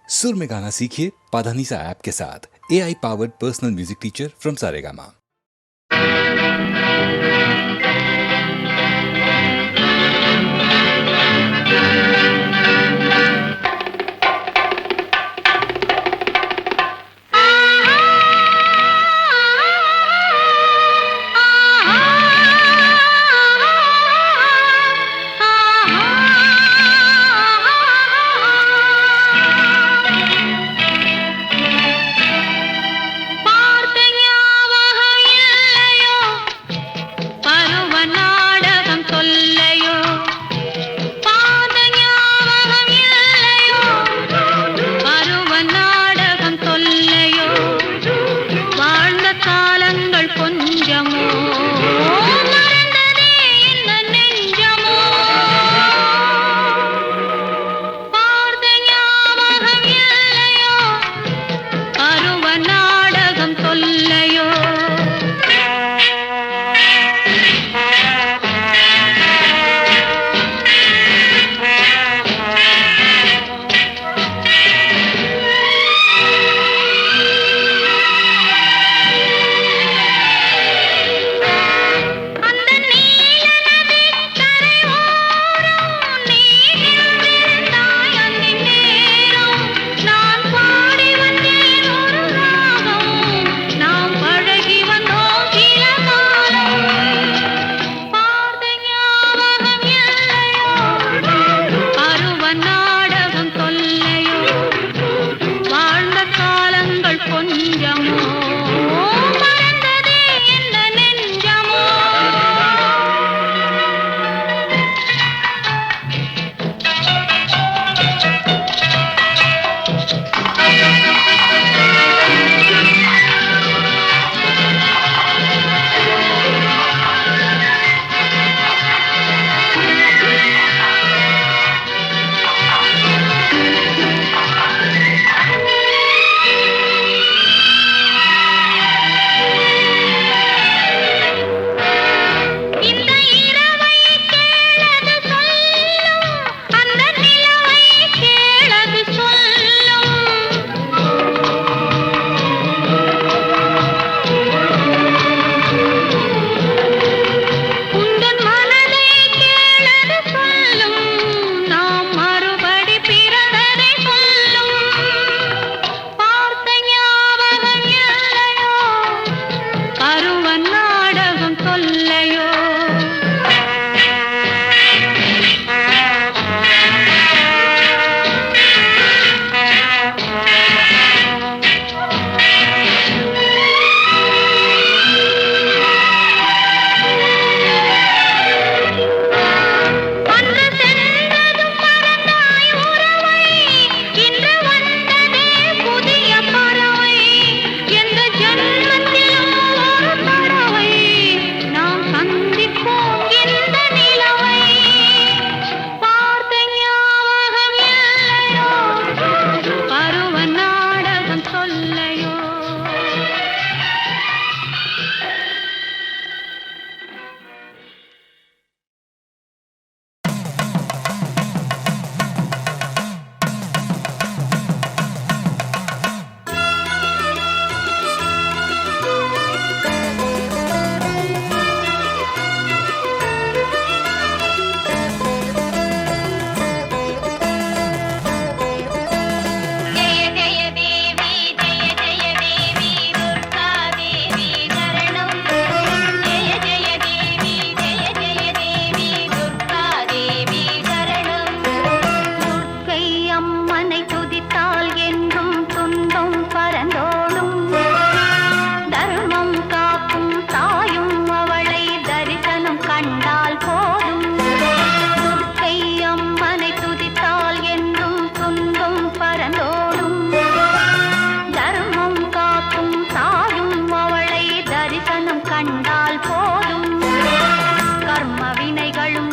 सुर में गाना सीखिए पाधानीसा ऐप के साथ। AI powered personal music teacher from Saregama.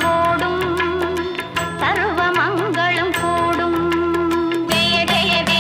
ஓடும் சர்வ மங்களம் கூடும். ஜெய ஜெய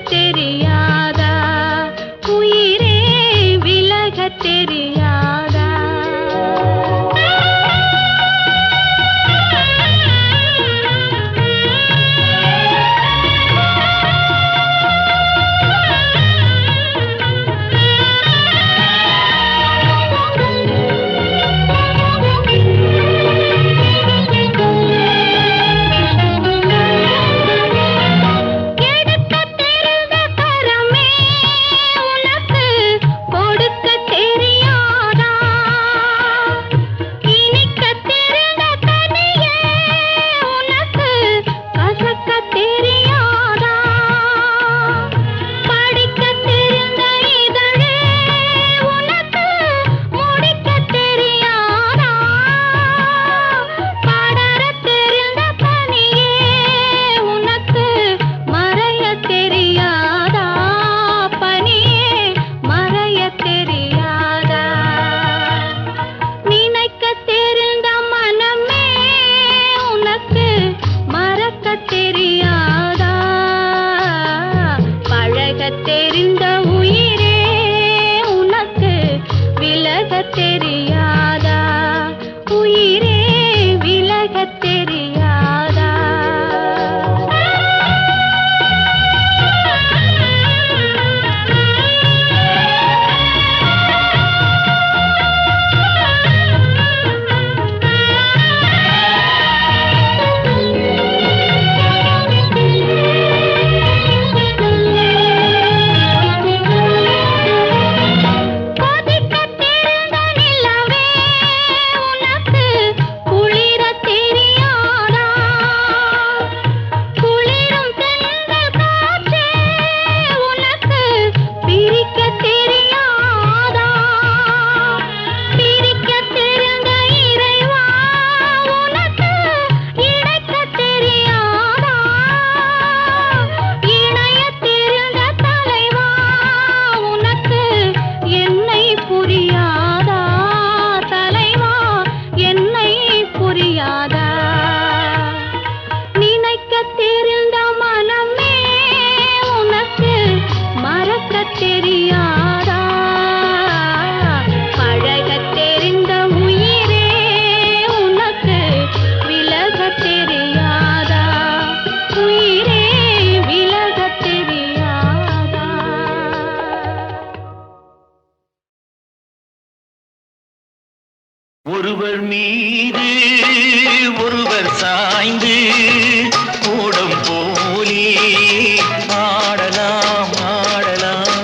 தெரியாதா உயிரே விலக தெரியாதா ஒருவர் மீது ஒருவர் சாய்ந்து கூடம் போலே ஆடலாம் ஆடலாம்.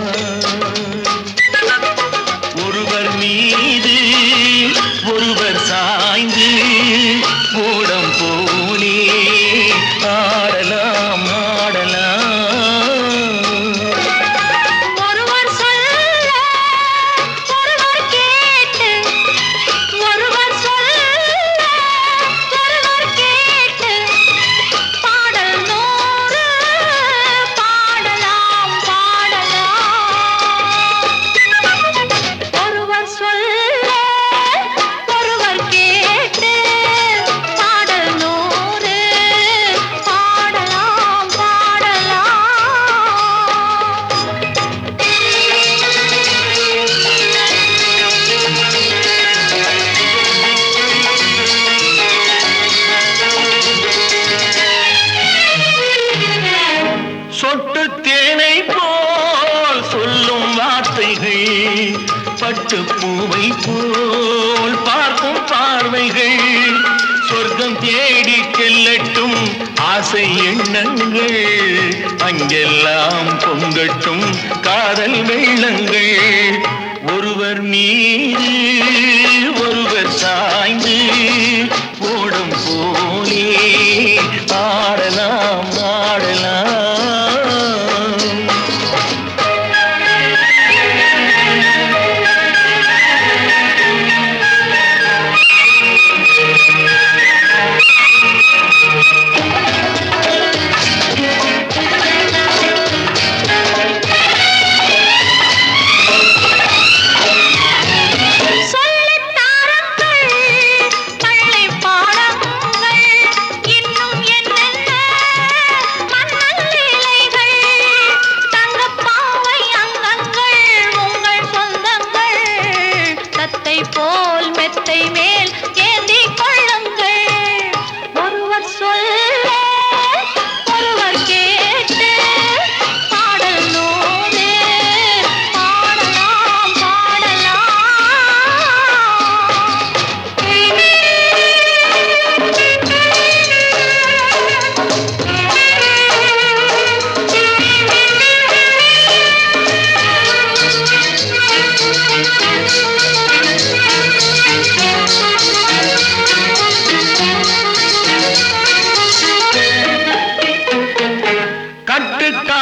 ஒருவர் மீது ஒருவர் சாய்ந்து கூடம் போலே ஆடலாம் ஆடலாம். பட்டு பூவை போல் பார்க்கும் பார்வைகள் சொர்க்கம் தேடி செல்லட்டும் ஆசை எண்ணங்கள் அங்கெல்லாம் பொங்கட்டும் காதல் வெள்ளங்கள். ஒருவர் மீது ஒருவர் சாய்ந்து ஓடும் போலே ஆடலாம் ஆடலாம்.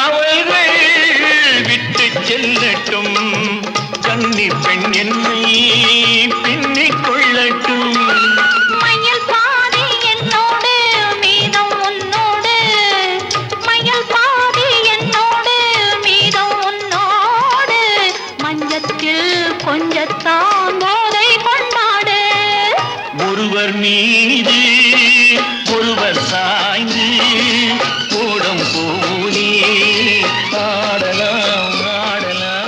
காவல்கள் விட்டு செல்லட்டும், கன்னி பெண் என்னை பின்னிக் கொள்ளட்டும். மையல் பாதி என்னோடு மீதம் உன்னோடு, மையல் பாதி என்னோடு மீதம் உன்னோடு, மஞ்சத்தில் கொஞ்சத்தான் போதை கொண்டாடு. ஒருவர் மீது ஒருவர் சாய்ந்து ஓடம் போலே ஆடலாம் ஆடலாம்.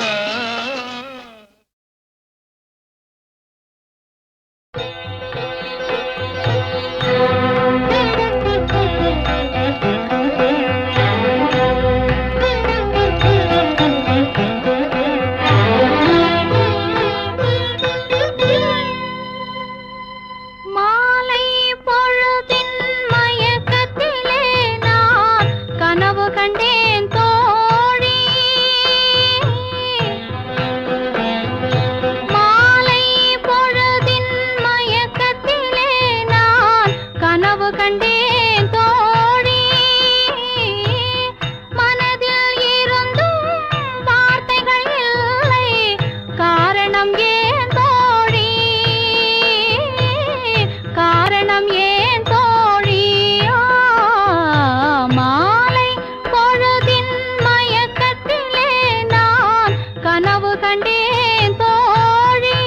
மாலை பொழுதின் மயக்கத்திலே நான் கனவு கண்டேன் தோழி. மாலை பொழுதின் மயக்கத்திலே நான் கனவு கண்டேன் தோழி. மனதில் இருந்தும் வார்த்தைகள் இல்லை, காரணம் ஏன் தோழி, காரணம் ஏன் தோழி. மாலை பொழுதின் மயக்கத்திலே நான் கனவு கண்டேன் தோழி.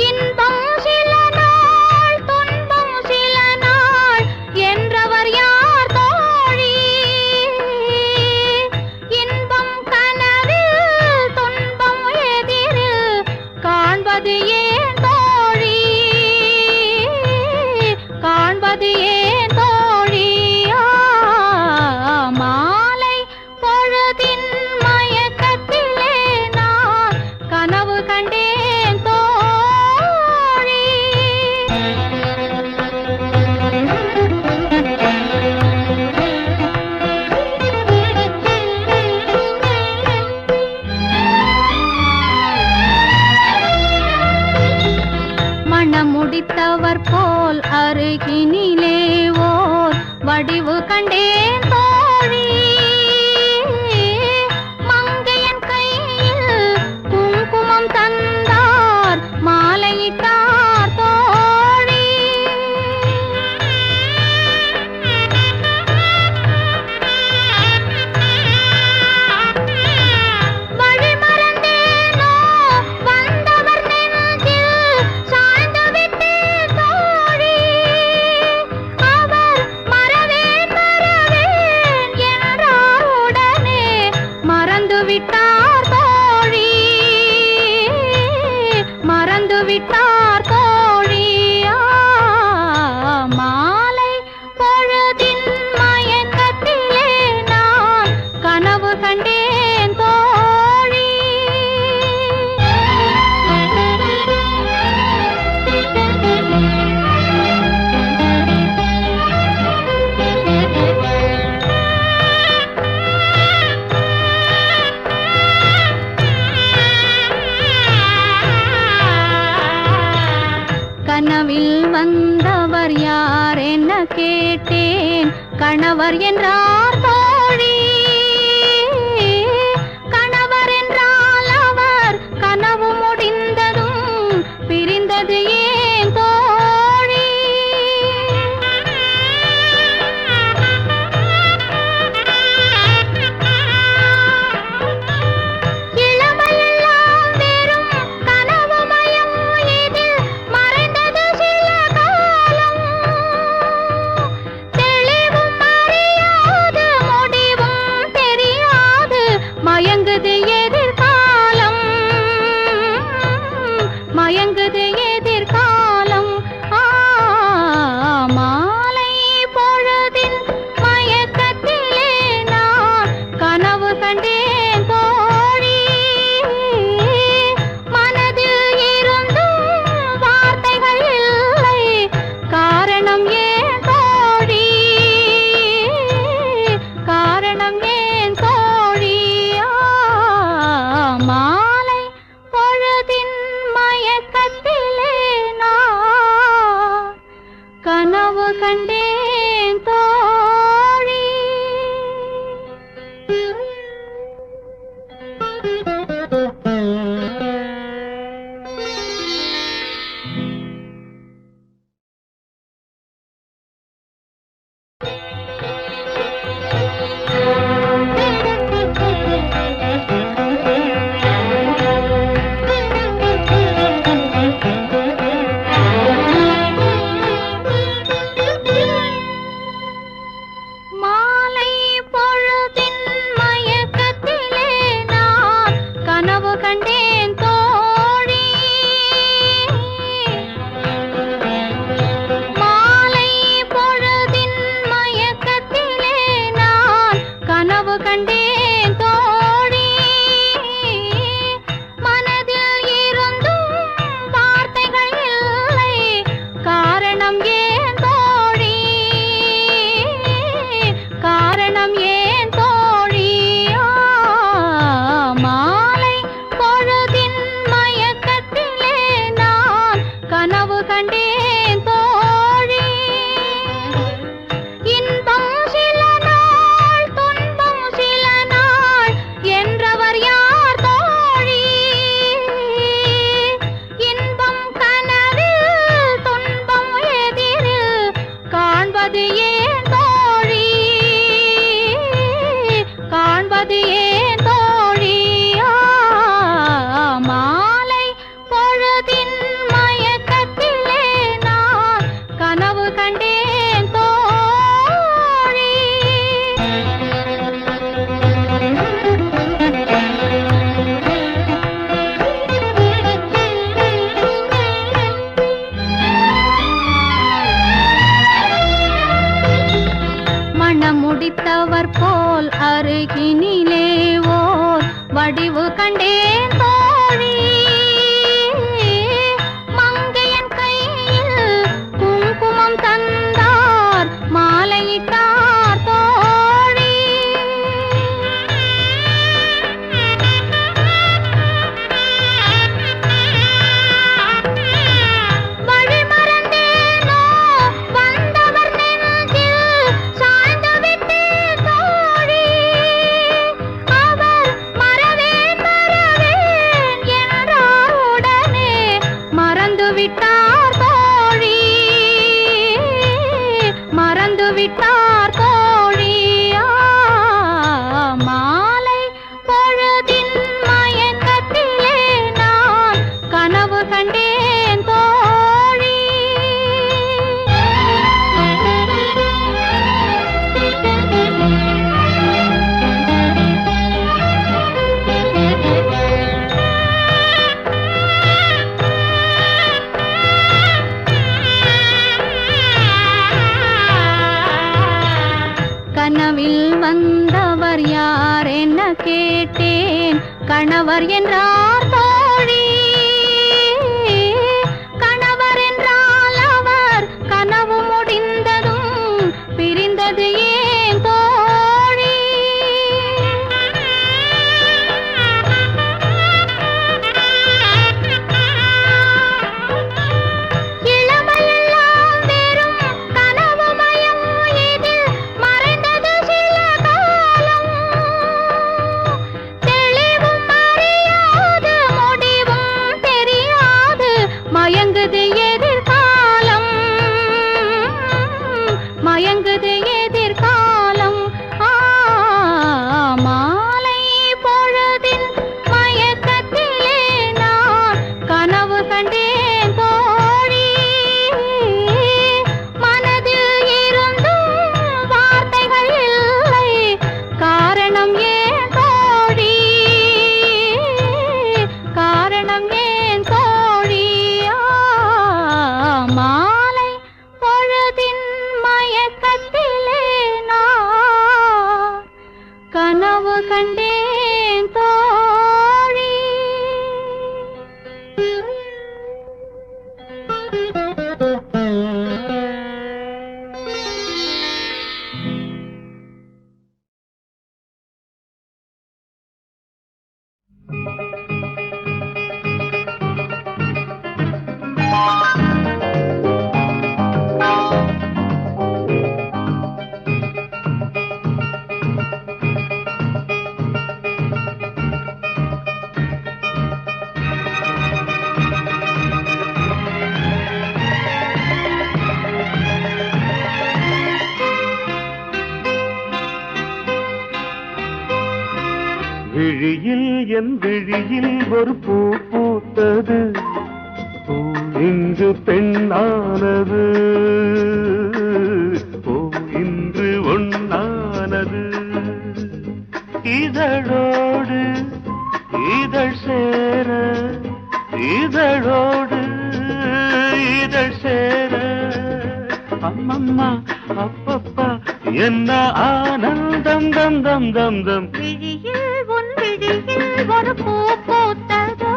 இன்பம் சில நாள் துன்பம் சில நாள் என்றவர் யார் தோழி. இன்பம் கனவில் துன்பம் எதிரில் காண்பது ஏன் தோழி, காண்பது ஏன் தோழி. மாலை பொழுதின் மயக்கத்திலே நான் கனவு கண்டேன் தோழி. மணம் முடித்தவர் போல் அருகினிலே ஓர் வடிவு கண்டேன் தோழி. மங்கையன் கையில் குங்குமம் தந்தார், மாலையிட்டார் தோழி. வழி மறந்தேனோ வந்தவர் நெஞ்சில் சாய்ந்து விட்டேன் தோழி. அவர் மறவேன் மறவேன் என்றார், உடனே மறந்து விட்டார் தோழி, மறந்து விட்டார் தோழி. மாலை பொழுதின் மயக்கத்திலே நான் கனவு கண்டேன் தோழி. கனவில் வந்தவர் யார் என்ன கேட்டேன், கணவர் என்றார் தோழி. கணவர் என்றால் அவர் கனவு முடிந்ததும் பிரிந்தது ஏன் தோழி. இளமையெல்லாம் வெறும் கனவுமயம், இதில் மறைந்தது சில காலம். தெளிவும் அறியாது பிரிந்தது ஏன் தோழியா மாலை பொழுதின் மயக்கத்திலே நான் கனவு கண்டேன் தோழி மணமுடித்தவர் போல் அருகினிலே ஓர் வடிவு கண்டேன் தோழி மங்கையன் கையில் குங்குமம் தந்தார் மாலையிட்டார் தோழி வழிமறந்தேனோ வந்தவர் நெஞ்சில் சாய்ந்து விட்டேன் தோழி அவர் மறவேன் என்றார் உடனே மறந்து விட்டார் தோழி மறந்து விட்டார் தோழி மாலை பொழுதின் மயக்கத்திலே நான் கனவு கண்டேன் தோழி கனவில் வந்தவர் யார் என்ன கேட்டேன் கணவர் என்றார் தோழி கணவர் என்றால் அவர் கனவு முடிந்ததும் பிரிந்தது ஏன் தோழி இளமையெல்லாம் வெறும் கனவுமயம் இதில் மறைந்தது சில காலம் தெளிவும் அறியாது முடிவும் தெரியாது மயங்குது எதிர்காலம் மயங்குது எதிர்காலம் மாலை பொழுதின் மயக்கத்திலே நான் கனவு கண்டேன் தோழி மனதில் இருந்தும் வார்த்தைகள் இல்லை காரணம் ஏன் தோழி காரணம் ஏன் தோழி மாலை பொழுதின் மயக்கத்திலே நான் கனவு கண்டேன் தோழி விழியில் என் விழியில் ஒரு பூ பூத்தது பூ இன்று பெண்ணானது பூ இன்று ஒண்ணானது இதழோடு இதழ் சேர இதழோடு இதழ் சேர அம்மம்மா அப்பப்பா என்ன ஆனந்தம் தம் தம் தம் தம் விழியில் உன் விழியில் ஒரு பூ பூத்ததோ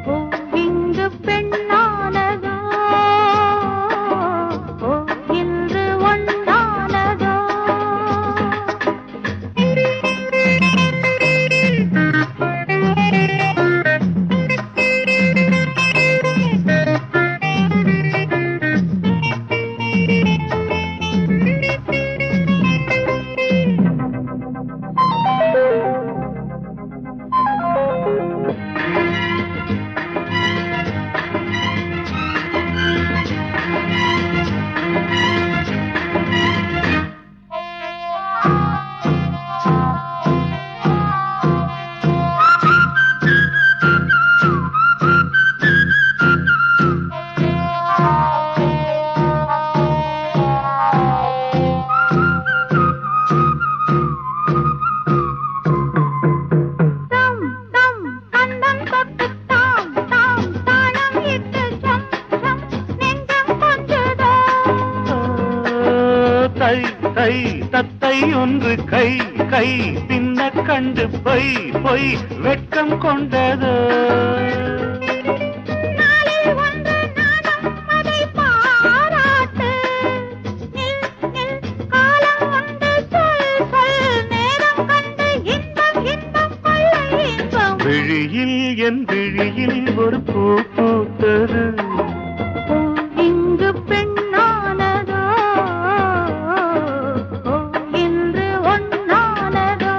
பூ இங்கு பெண்ணானதோ பூ இன்று ஒண்ணானதோ ஒன்று கை கை பின்ன கண்டு பொய் பொய் வெட்கம் கொண்டதோ நாளில் ஒன்று நாணம் அதை பாராட்டு. நில் நில் காலம் உண்டு சொல் சொல் நேரம் கண்டு இன்பம் இன்பம் கொள்ளை இன்பம். விழியில் என் விழியில் ஒரு பூ பூத்தது இங்கு பெண்ணானதோ இன்று ஒன்னானதோ.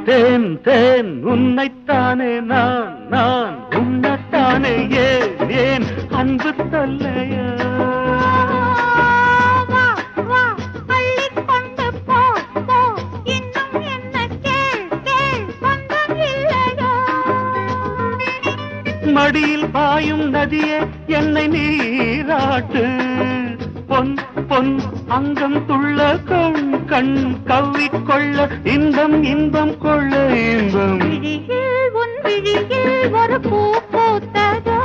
தேன் தேன் உன்னைத்தானே நான் நான் உன்னைத்தானே ஏன் ஏன் அன்பு தொல்லையா வா வா அள்ளிக் கொண்டு போ போ இன்னும் என்ன கேள் கேள் சொந்தம் இல்லையோ. மடியில் பாயும் நதியே என்னை நீராட்டு பொன் பொன் அங்கம் துள்ள கண் கண் கவ்விக்கொள்ள இன்பம் இன்பம் கொள்ள இன்பம் விழியில் உன் விழியில் ஒரு பூ பூத்ததோ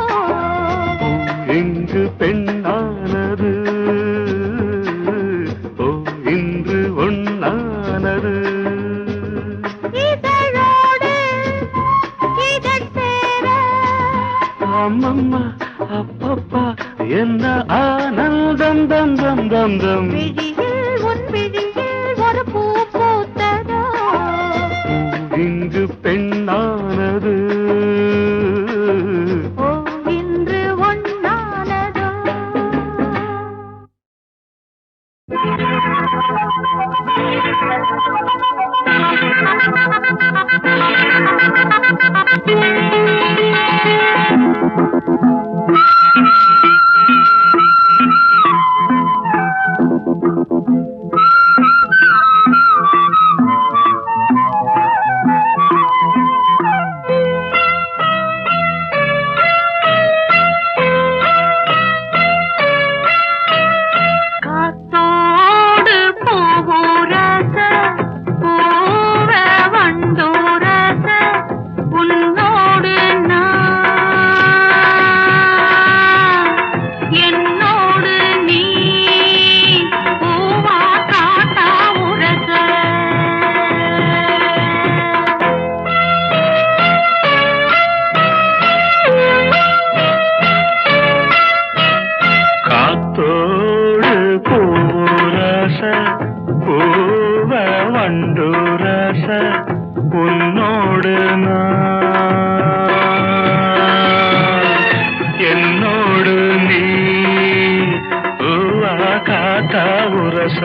இங்கு பெண்ணானது ஓ இன்று ஒன்னானது இதழோடு இதழ் சேர அம்மம்மா அப்பப்பா என்ன ஆனந்தம் தம் தம் தம் தம் விழியில் உன் விழியில் ஒரு பூ பூத்ததோ இங்கு பெண்ணானது ஓ இன்று ஒன்னானதோ. காத்தோடு பூவுரச பூவ வண்டூரச உன்னோடு நான் என்னோடு நீ பூவா காட்டா உரச. காத்தோடு பூரச பூவ வண்டுரச உன்னோடு நான் என்னோடு நீ பூவா காத்தா உரச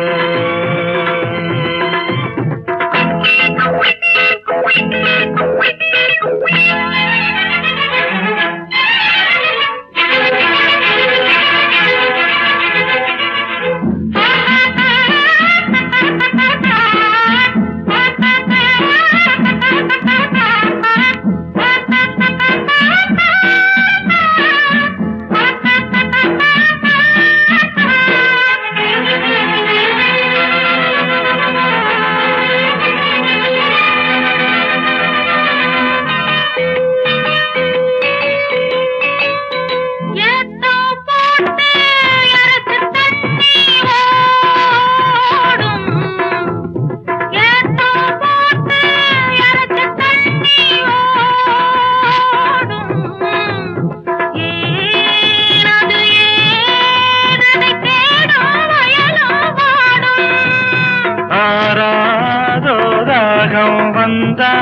வந்தா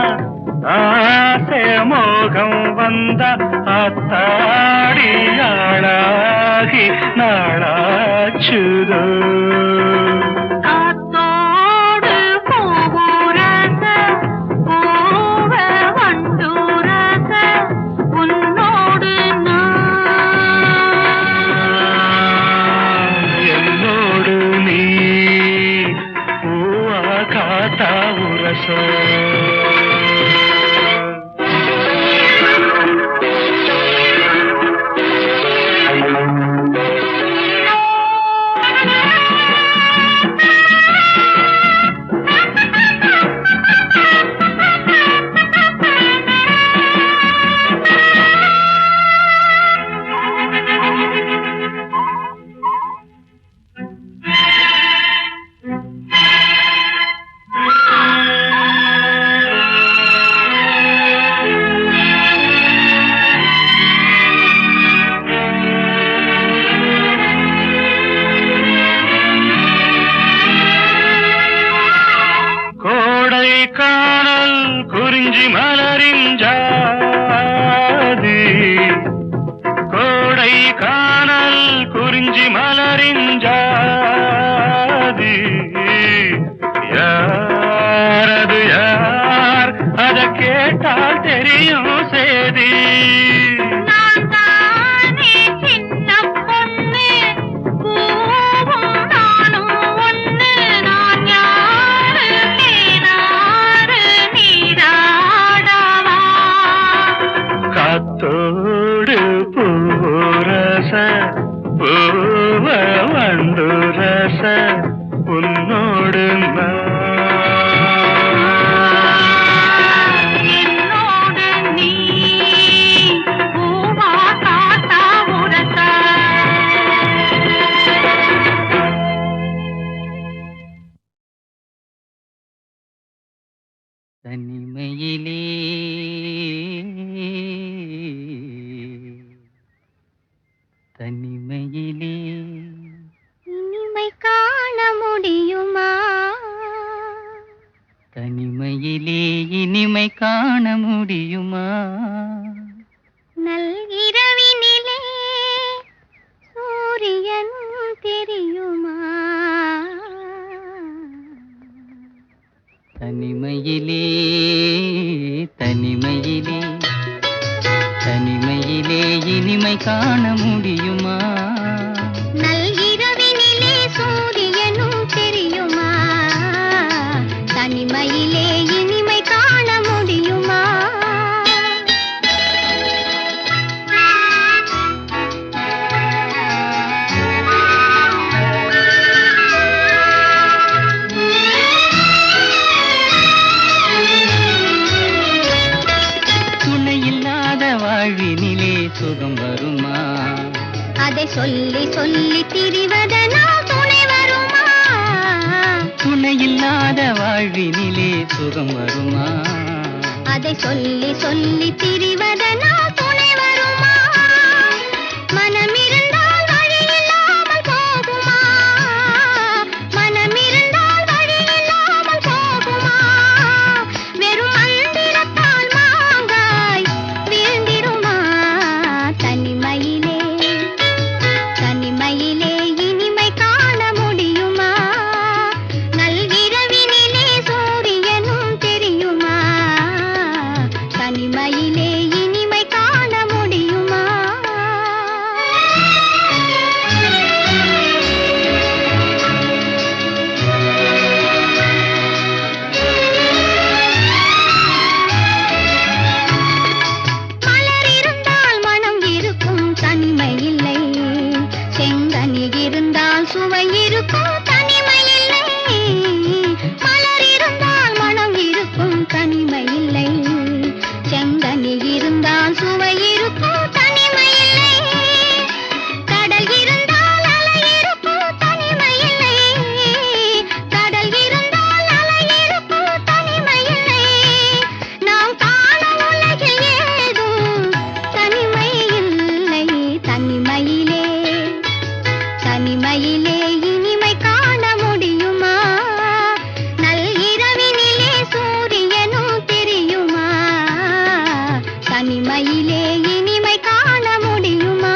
ஆசை மோகம் வந்தா அத்தாடியாளாகி நாளாச்சுதோ காத்தோடு பூவுரச தெரியும் சேதி. நான் தானே சின்ன பொண்ணு, பூவும் நானும் ஒண்ணு. நான் யாரு நீராறு நீராடவா? காத்தோடு பூரச பூவ வண்டு ரச உன்னோடு என்னோடு நீ பூவா காத்தா உரசா? தனிமையிலே தனிமையிலே இனிமை காண முடியுமா? தனிமையிலே இனிமை காண முடியுமா? நல்கிரவினிலே சூரியன் தெரியுமா? தனிமையிலே தனிமையிலே தனிமையிலே இனிமை காண முடியுமா? நல்கிரவினிலே சூரியனும் தெரியுமா? தனிமையிலே இனிமை காண முடியுமா? துணையில்லாத வாழ்வினிலே சுகம் வருமா? அதை சொல்லி சொல்லி திரிவதனால் துணை வருமா? துணையில்லாத வாழ்வினிலே சுகம் வருமா? அதை சொல்லி சொல்லி திரிவதனால் துணை வருமா? மனமிருந்தால் வழி இல்லாமல் போகுமா? மனமிருந்தால் வழி இல்லாமல் போகுமா? வெறும் மந்திரத்தால் மாங்காய் வீழ்ந்திடுமா? தனிமையிலே தனிமையிலே இனிமை காண முடியுமா? நல்கிரவினிலே சூரியனும் தெரியுமா? தனிமையிலே இனிமை காண முடியுமா? மலர் இருந்தால் மனம் இருக்கும், தனிமை இல்லை. செங்கனி இருந்தால் சுவை இருக்கும், தனிமை இல்லை. மலர் இருந்தால் மனம் இருக்கும், தனிமை இல்லை. செங்கனி இருந்தால் சுவை இருக்கும், தனிமை இல்லை. கடல் இருந்தால் அலை இருக்கும், தனிமை இல்லை. கடல் இருந்தால் அலை இருக்கும், தனிமை இல்லை. நாம் காணும் உலகில் ஏதும் தனிமை இல்லை. தனிமையிலே தனிமையிலே இனிமை காண முடியுமா? நல்கிரவினிலே சூரியனும் தெரியுமா? தனிமையிலே இனிமை காண முடியுமா?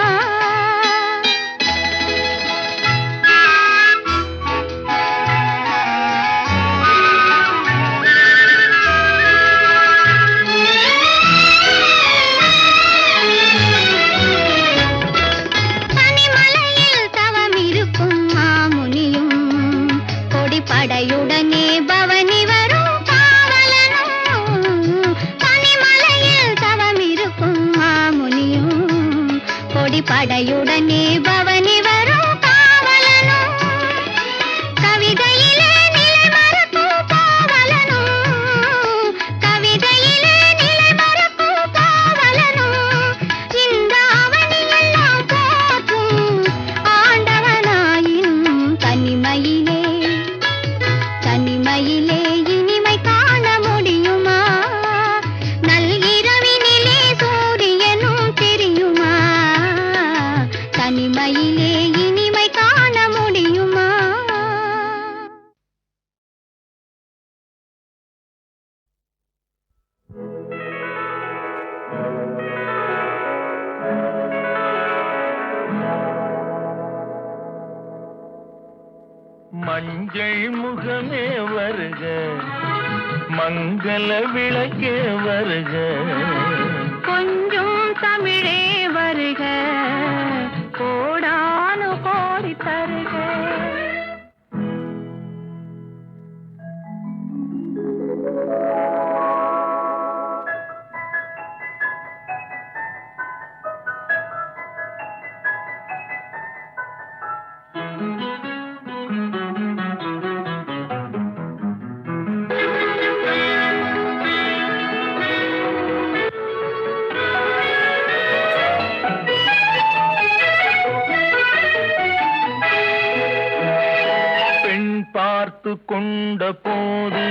தனிமலையில் தவம் இருக்கும் மாமுனியும், கொடிப்படையுடனே பவனி வரும் காவலனும். தனிமலையில் தவம் இருக்கும் மாமுனியும், கொடிப்படையுடனே பவனி வரும் காவலனும். கவிதையிலே நிலை மறக்கும் காவலனும். கவிதையிலே நிலை மறக்கும் காவலனும். இந்த அவனியெல்லாம் போற்றும் ஆண்டவனாயினும் தனிமையிலே தனிமையிலே இனிமை காண முடியுமா? நல்கிரவினிலே சூரியனும் தெரியுமா? தனிமையிலே இனிமை காண முடியுமா? மஞ்சள் முகமே வருக மங்கள விளக்கே வருக கொஞ்சம் தமிழே வருக கோடானு கோடி தருக பார்த்து கொண்ட போது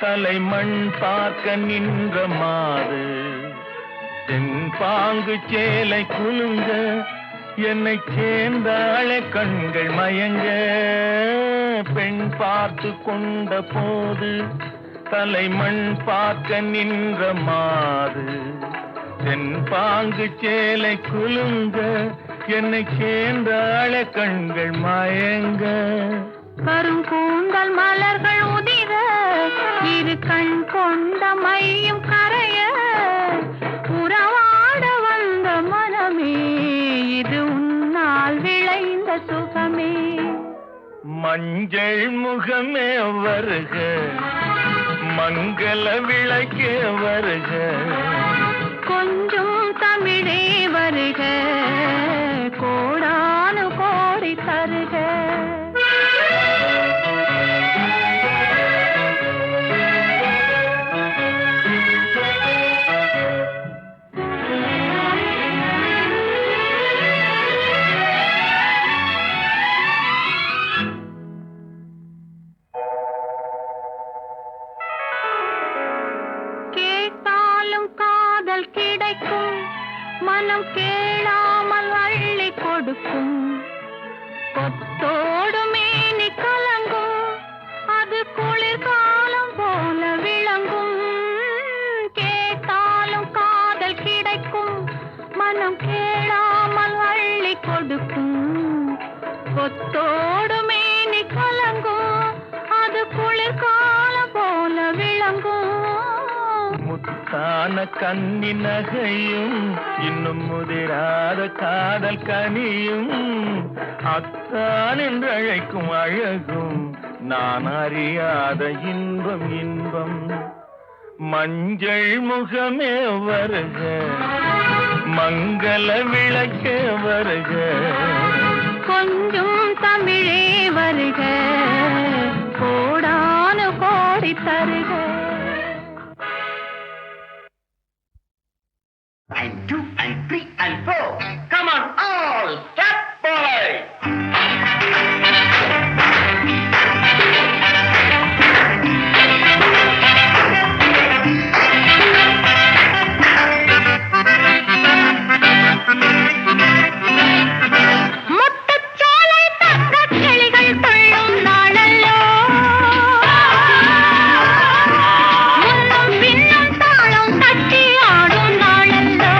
தலைமண் பார்க்க நின்ற மாது தென்பாங்கு சேலை குலுங்க என்னை சேர்ந்தாளே கண்கள் மயங்க பெண் பார்த்து கொண்ட போது தலைமண் பார்க்க நின்ற மாது தென்பாங்கு சேலை குலுங்க என்னை சேர்ந்தாளே கண்கள் மயங்க கருங்கூந்தல் மலர்கள் உதிர இரு கண் கொண்ட மையும் கரைய உறவாட வந்த மனமே இது உன்னால் விளைந்த சுகமே மஞ்சள் முகமே வருக மங்கள விளக்கே வருக கொஞ்சம் தமிழே வருக கோடானு கோடி தருக கிடைக்கும் மனம் கேளாமல் அள்ளி கொடுக்கும் கொத்தோடு மேனி கலங்கும் அது குளிர்காலம் போல விளங்கும் கேட்டாலும் காதல் கிடைக்கும் மனம் கேளாமல் அள்ளி கொடுக்கும் கொத்தோடு மேனி கலங்கும் அது குளிர்காலம் போல விளங்கும் முத்தான கண்ணி நகையும் இன்னும் முதிராத காதல் கனியும் அத்தான் என்று அழைக்கும் அழகும் நான் அறியாத இன்பம் இன்பம் மஞ்சள் முகமே வருக மங்கள விளக்கே வருக கொஞ்சம் தமிழே வருக கோடானு கோடி தருக And 2 and 3 and 4. Come on, all step boy. முத்துச்சோலை தங்கக் கிளிகள் துள்ளும் நாளல்லோ முன்னும் பின்னும் தாளம் தட்டி ஆடும் நாளல்லோ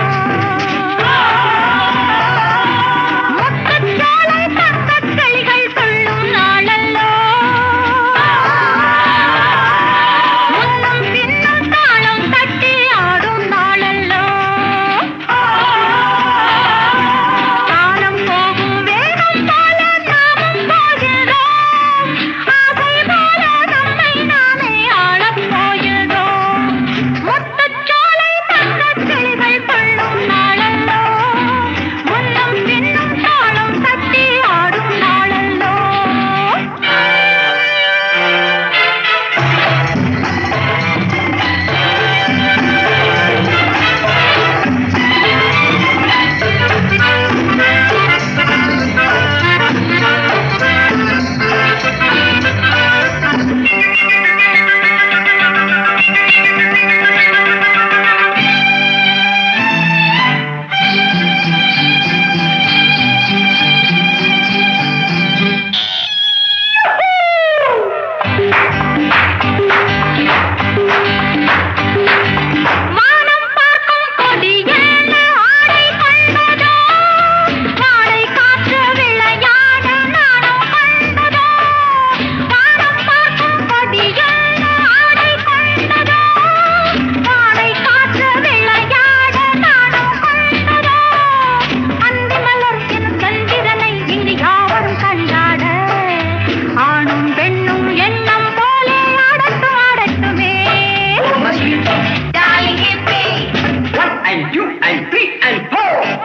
and 2 and 3 and 4.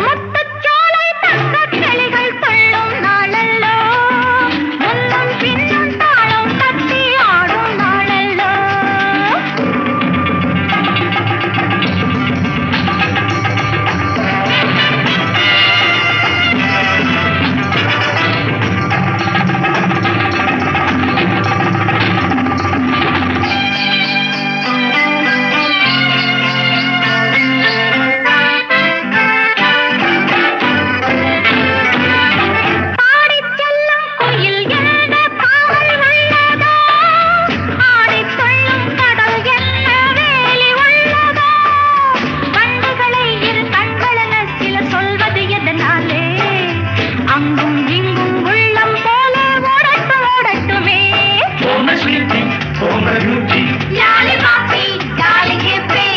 முத்துச்சோலை தங்கக் கிளிகள் துள்ளும் நாளல்லோ, முன்னும் பின்னும் தாளம் தட்டி ஆடும் நாளல்லோ. பாடிச் செல்லும் குயில் என்ன காவல் உள்ளதோ, ஆடித் துள்ளும் கடல் என்ன வேலி உள்ளதோ. வண்டுகளை இரு கண்களென சிலர் சொல்வது எதனாலே, அங்கும் இங்கும் உள்ளம் போல ஓடட்டும் ஓடட்டுமே. போன ஸ்வீட்டி போன ருச்சி லாலி பாப்பி லாலி ஹிப்பி,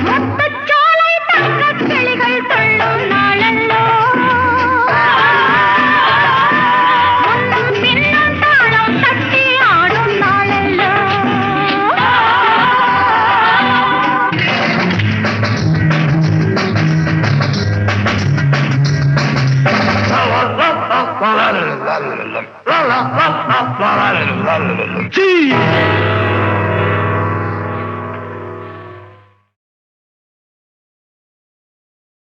முத்துச்சோலை தங்கக் கிளிகள் துள்ளும் நாளல்லோ, முன்னும் பின்னும் தாளம் தட்டி ஆடும் நாளல்லோ. Cheese!